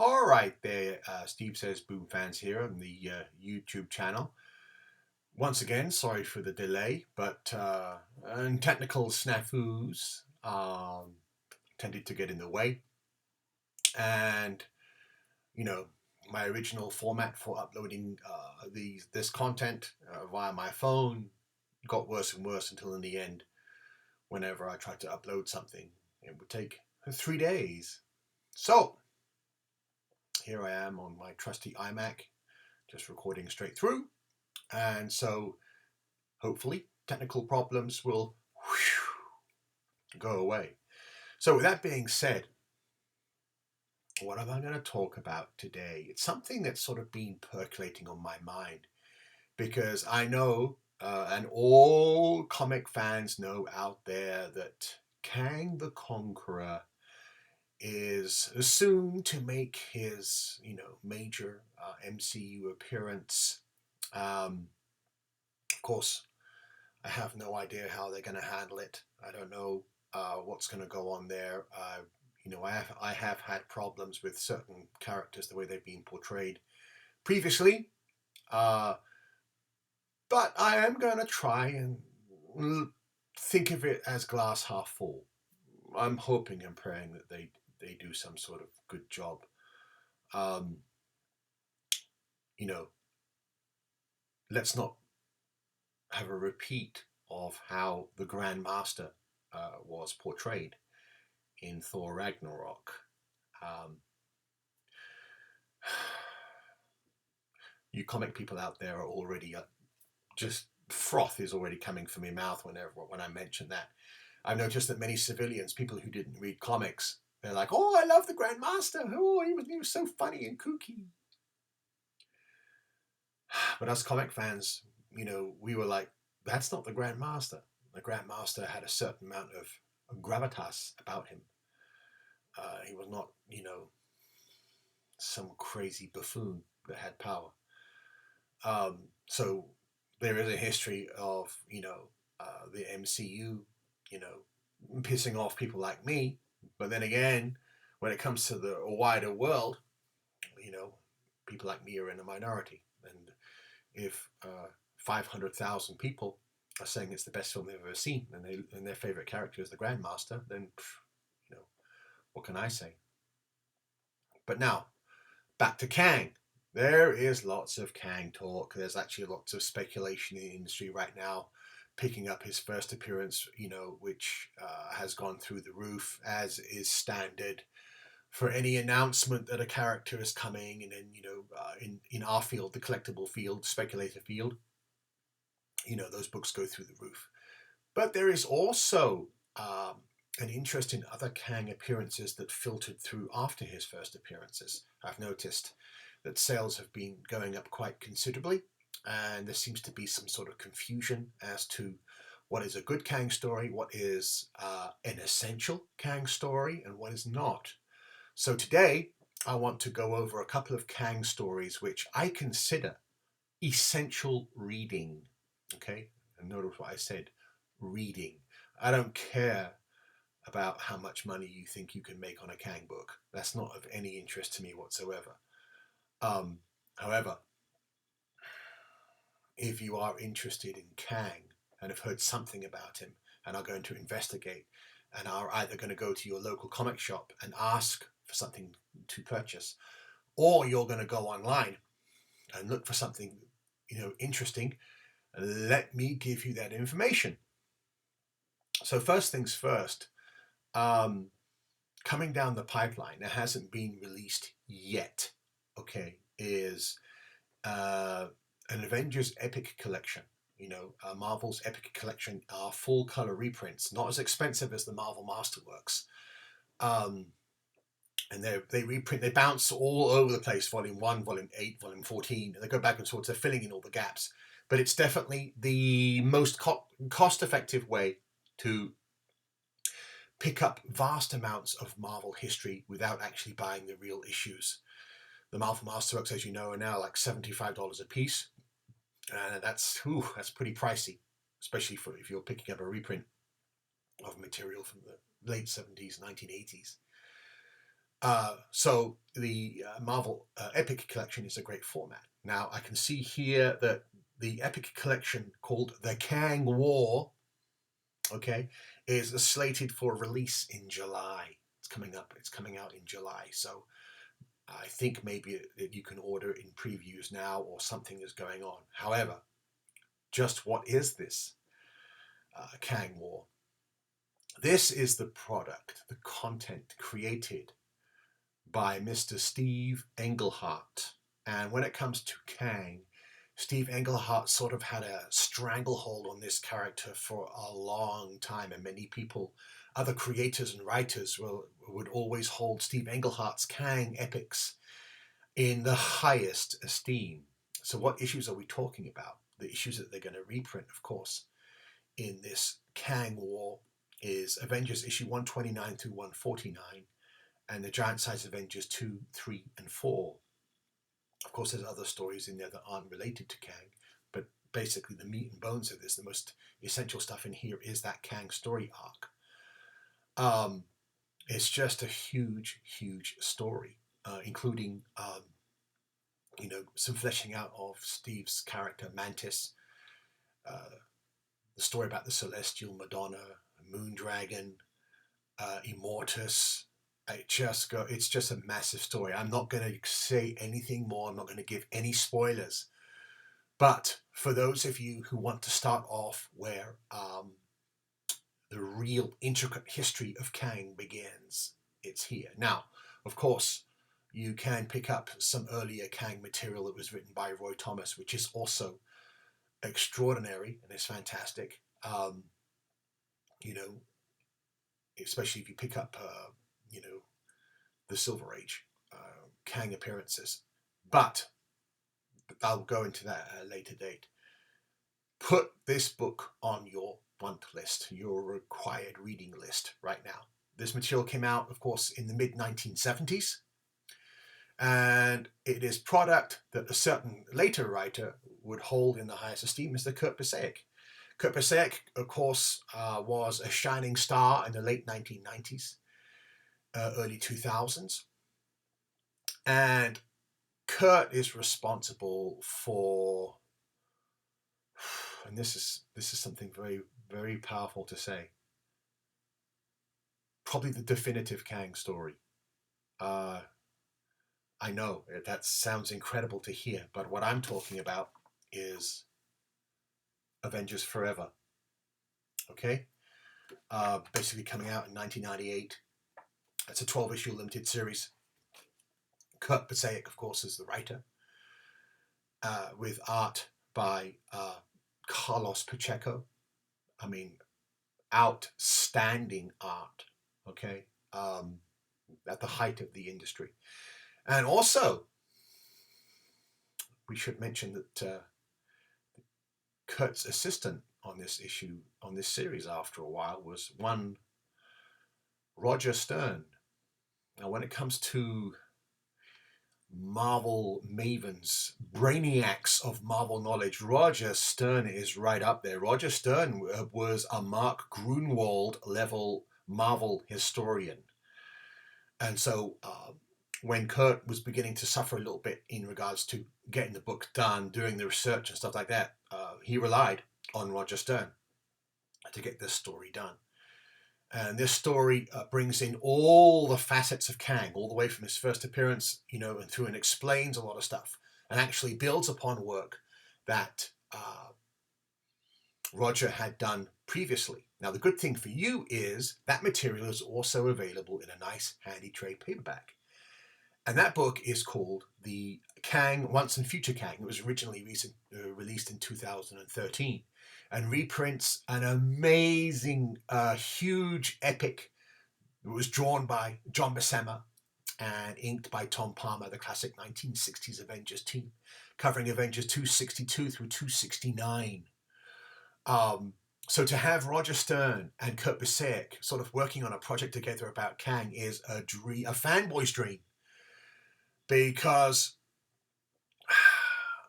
All right, there. Steve Says Boom Fans here on the YouTube channel. Once again, sorry for the delay, but and technical snafus tended to get in the way, and you know my original format for uploading this content via my phone got worse and worse until in the end, whenever I tried to upload something, it would take 3 days. So here I am on my trusty iMac, just recording straight through. And so hopefully technical problems will go away. So with that being said, what am I going to talk about today? It's something that's sort of been percolating on my mind because I know, and all comic fans know out there, that Kang the Conqueror is soon to make his, major MCU appearance. Of course, I have no idea how they're going to handle it. I don't know what's going to go on there. I have had problems with certain characters, the way they've been portrayed previously. But I am going to try and think of it as glass half full. I'm hoping and praying that they do some sort of good job. Um, let's not have a repeat of how the Grand Master was portrayed in Thor Ragnarok. You comic people out there are already just froth is already coming from your mouth when I mention that. I've noticed that many civilians, people who didn't read comics, they're like, "Oh, I love the Grand Master. Oh, he was so funny and kooky." But us comic fans, we were like, "That's not the Grand Master. The Grand Master had a certain amount of gravitas about him. He was not, some crazy buffoon that had power." So there is a history of, the MCU, pissing off people like me. But then again, when it comes to the wider world, people like me are in a minority. And if 500,000 people are saying it's the best film they've ever seen, and their favorite character is the Grandmaster, then, what can I say? But now, back to Kang. There is lots of Kang talk. There's actually lots of speculation in the industry right now, picking up his first appearance, which has gone through the roof, as is standard for any announcement that a character is coming. And then, in our field, the collectible field, speculative field, those books go through the roof. But there is also an interest in other Kang appearances that filtered through after his first appearances. I've noticed that sales have been going up quite considerably, and there seems to be some sort of confusion as to what is a good Kang story, what is an essential Kang story, and what is not. So today, I want to go over a couple of Kang stories which I consider essential reading. Okay, and notice what I said, reading. I don't care about how much money you think you can make on a Kang book. That's not of any interest to me whatsoever. However, if you are interested in Kang and have heard something about him and are going to investigate and are either going to go to your local comic shop and ask for something to purchase, or you're going to go online and look for something, interesting, let me give you that information. So first things first, coming down the pipeline, that hasn't been released yet, okay, is an Avengers Epic Collection. Marvel's Epic Collection are full color reprints, not as expensive as the Marvel Masterworks. And they bounce all over the place, volume 1, volume 8, volume 14, and they go back and forth, they're filling in all the gaps. But it's definitely the most cost-effective way to pick up vast amounts of Marvel history without actually buying the real issues. The Marvel Masterworks, as you know, are now like $75 a piece. And that's pretty pricey, especially if you're picking up a reprint of material from the late 70s, 1980s. So the Marvel Epic Collection is a great format. Now I can see here that the Epic Collection called the Kang War, okay, is slated for release in July. It's coming up. It's coming out in July. So I think maybe you can order it in previews now or something is going on. However, just what is this Kang War? This is the product, the content created by Mr. Steve Englehart. And when it comes to Kang, Steve Englehart sort of had a stranglehold on this character for a long time, and many people, other creators and writers, would always hold Steve Englehart's Kang epics in the highest esteem. So what issues are we talking about? The issues that they're going to reprint, of course, in this Kang War is Avengers issue 129 through 149, and the Giant Size Avengers 2, 3, and 4. Of course, there's other stories in there that aren't related to Kang, but basically the meat and bones of this, the most essential stuff in here is that Kang story arc. It's just a huge, huge story, including some fleshing out of Steve's character Mantis, the story about the Celestial Madonna, Moondragon, Immortus. It's just a massive story. I'm not going to say anything more. I'm not going to give any spoilers. But for those of you who want to start off where the real intricate history of Kang begins, it's here. Now, of course, you can pick up some earlier Kang material that was written by Roy Thomas, which is also extraordinary and is fantastic. Especially if you pick up the Silver Age Kang appearances. But I'll go into that at a later date. Put this book on your want list, your required reading list right now. This material came out, of course, in the mid-1970s, and it is product that a certain later writer would hold in the highest esteem, Mr. Kurt Busiek. Kurt Busiek, of course, was a shining star in the late 1990s, early 2000s. And Kurt is responsible for, and this is something very, very powerful to say, probably the definitive Kang story. I know that sounds incredible to hear, but what I'm talking about is Avengers Forever. Okay? Basically coming out in 1998. It's a 12-issue limited series. Kurt Busiek, of course, is the writer, with art by Carlos Pacheco. I mean, outstanding art, okay, at the height of the industry. And also, we should mention that Kurt's assistant on this issue, on this series after a while, was one Roger Stern. Now, when it comes to Marvel mavens, brainiacs of Marvel knowledge, Roger Stern is right up there. Roger Stern was a Mark Grunwald level Marvel historian. And so when Kurt was beginning to suffer a little bit in regards to getting the book done, doing the research and stuff like that, he relied on Roger Stern to get this story done. And this story brings in all the facets of Kang, all the way from his first appearance, and through, and explains a lot of stuff, and actually builds upon work that Roger had done previously. Now, the good thing for you is that material is also available in a nice, handy trade paperback. And that book is called The Kang Once and Future Kang. It was originally released in 2013. And reprints an amazing, huge epic. It was drawn by John Buscema and inked by Tom Palmer, the classic 1960s Avengers team, covering Avengers 262 through 269. So to have Roger Stern and Kurt Busiek sort of working on a project together about Kang is a fanboy's dream, because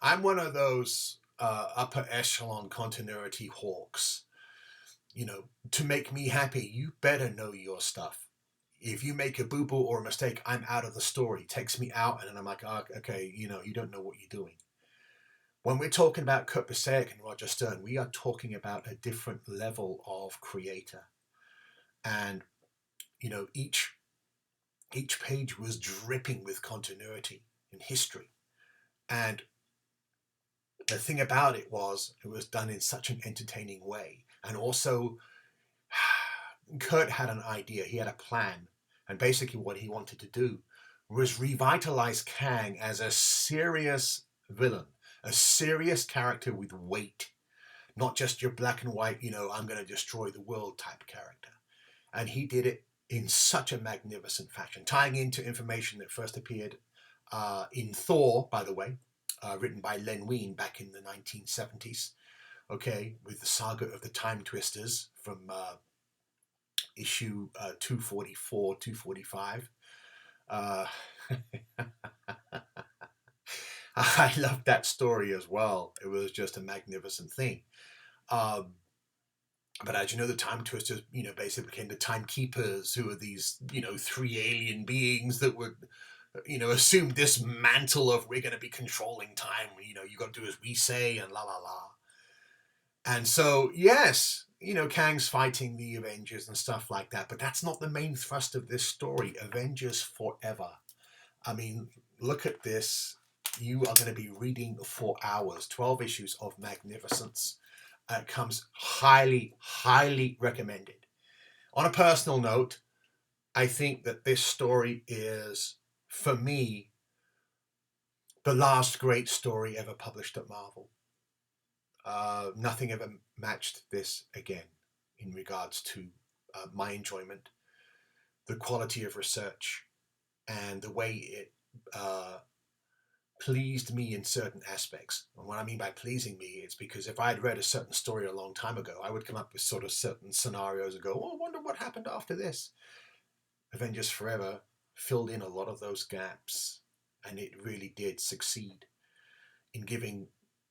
I'm one of those upper echelon continuity hawks. To make me happy, you better know your stuff. if you make a boo-boo or a mistake, I'm out of the story. It takes me out, and then I'm like, oh, okay, you know, you don't know what you're doing. When we're talking about Kurt Busiek and Roger Stern, we are talking about a different level of creator. And, you know, each page was dripping with continuity and history. And the thing about it was done in such an entertaining way. And also, Kurt had an idea, he had a plan. And basically what he wanted to do was revitalize Kang as a serious villain, a serious character with weight, not just your black and white, you know, I'm going to destroy the world type character. And he did it in such a magnificent fashion, tying into information that first appeared in Thor, by the way, written by Len Wein back in the 1970s, okay, with the saga of the Time Twisters from issue 244, 245. I loved that story as well. It was just a magnificent thing. But as you know, the Time Twisters, you know, basically became the Timekeepers, who are these, you know, three alien beings that would, you know, assume this mantle of we're going to be controlling time. You know, you got to do as we say and la la la. And so, yes, you know, Kang's fighting the Avengers and stuff like that, but that's not the main thrust of this story. Avengers Forever. I mean, look at this. You are going to be reading for hours, 12 issues of magnificence. Comes highly, highly recommended. On a personal note, I think that this story is, for me, the last great story ever published at Marvel. Nothing ever matched this again in regards to my enjoyment, the quality of research, and the way it pleased me in certain aspects. And what I mean by pleasing me, it's because if I had read a certain story a long time ago, I would come up with sort of certain scenarios and go, oh, I wonder what happened after this. Avengers Forever filled in a lot of those gaps, and it really did succeed in giving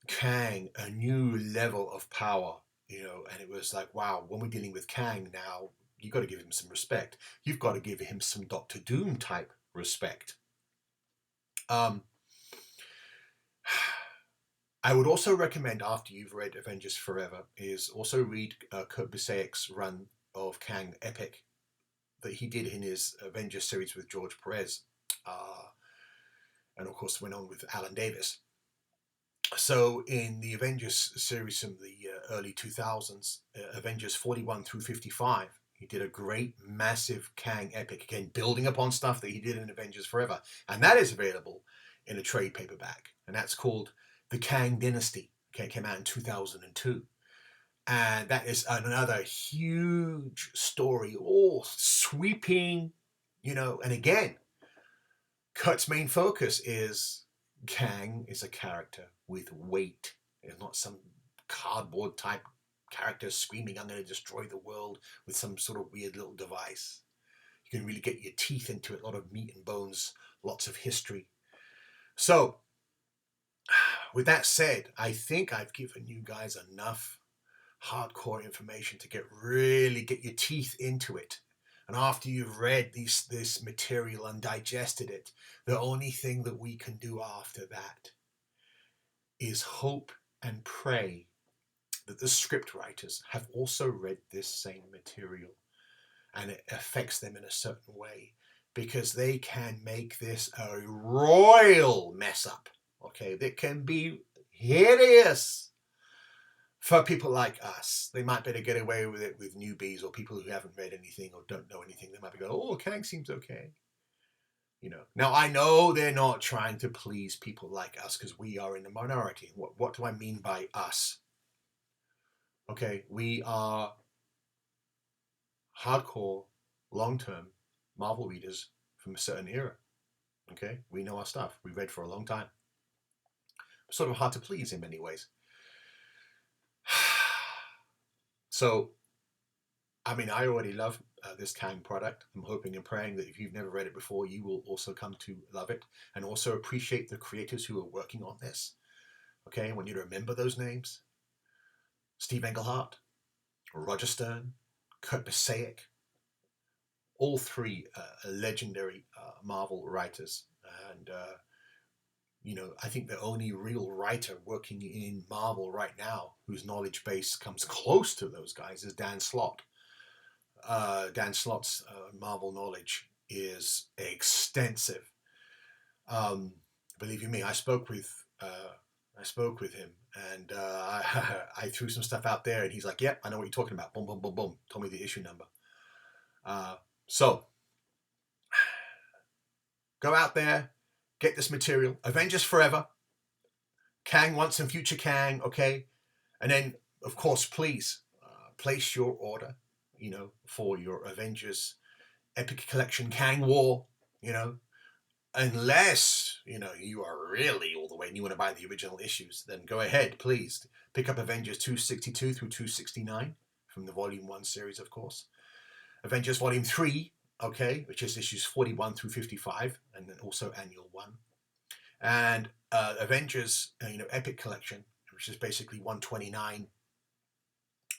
Kang a new level of power, you know, and it was like, wow, when we're dealing with Kang now, you've got to give him some respect. You've got to give him some Doctor Doom type respect. I would also recommend, after you've read Avengers Forever, is also read Kurt Busiek's run of Kang Epic that he did in his Avengers series with George Perez, and of course went on with Alan Davis. So in the Avengers series from the early 2000s, Avengers 41 through 55, he did a great, massive Kang epic, again, building upon stuff that he did in Avengers Forever. And that is available in a trade paperback. And that's called The Kang Dynasty. Okay, it came out in 2002. And that is another huge story, all sweeping, you know. And again, Kurt's main focus is Kang is a character with weight. It's not some cardboard type character screaming, I'm going to destroy the world with some sort of weird little device. You can really get your teeth into it, a lot of meat and bones, lots of history. So, with that said, I think I've given you guys enough hardcore information to really get your teeth into it. And after you've read this material and digested it, the only thing that we can do after that is hope and pray that the script writers have also read this same material and it affects them in a certain way, because they can make this a royal mess up, okay, that can be hideous for people like us. They might better get away with it with newbies or people who haven't read anything or don't know anything. They might be going, oh, Kang seems okay. You know, now I know they're not trying to please people like us because we are in the minority. What do I mean by us? Okay, we are hardcore, long-term Marvel readers from a certain era. Okay, we know our stuff. We read for a long time. Sort of hard to please in many ways. So, I mean, I already love this Kang product. I'm hoping and praying that if you've never read it before, you will also come to love it and also appreciate the creators who are working on this. Okay, I want you to remember those names. Steve Englehart, Roger Stern, Kurt Busiek, all three legendary Marvel writers. And, I think the only real writer working in Marvel right now whose knowledge base comes close to those guys is Dan Slott. Dan Slott's Marvel knowledge is extensive. Believe you me, I spoke with him, and I threw some stuff out there, and he's like, "Yep, I know what you're talking about." Boom, boom, boom, boom. Told me the issue number. So go out there, get this material. Avengers Forever. Kang Once and Future Kang. Okay, and then of course, please place your order. For your Avengers Epic Collection Kang War. Unless you are really all the way and you want to buy the original issues, then go ahead, please pick up Avengers 262 through 269 from the Volume 1 series, of course. Avengers Volume 3, okay, which is issues 41 through 55, and then also Annual 1. And Avengers, Epic Collection, which is basically 129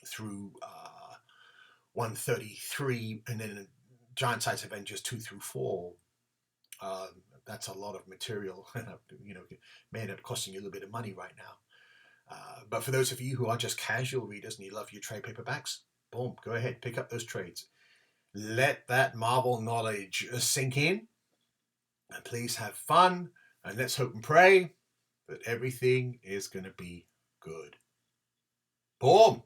through 133, and then Giant Size Avengers 2 through 4. That's a lot of material. May end up costing you a little bit of money right now. But for those of you who are just casual readers and you love your trade paperbacks, boom, go ahead, pick up those trades. Let that Marvel knowledge sink in, and please have fun, and let's hope and pray that everything is going to be good. Boom!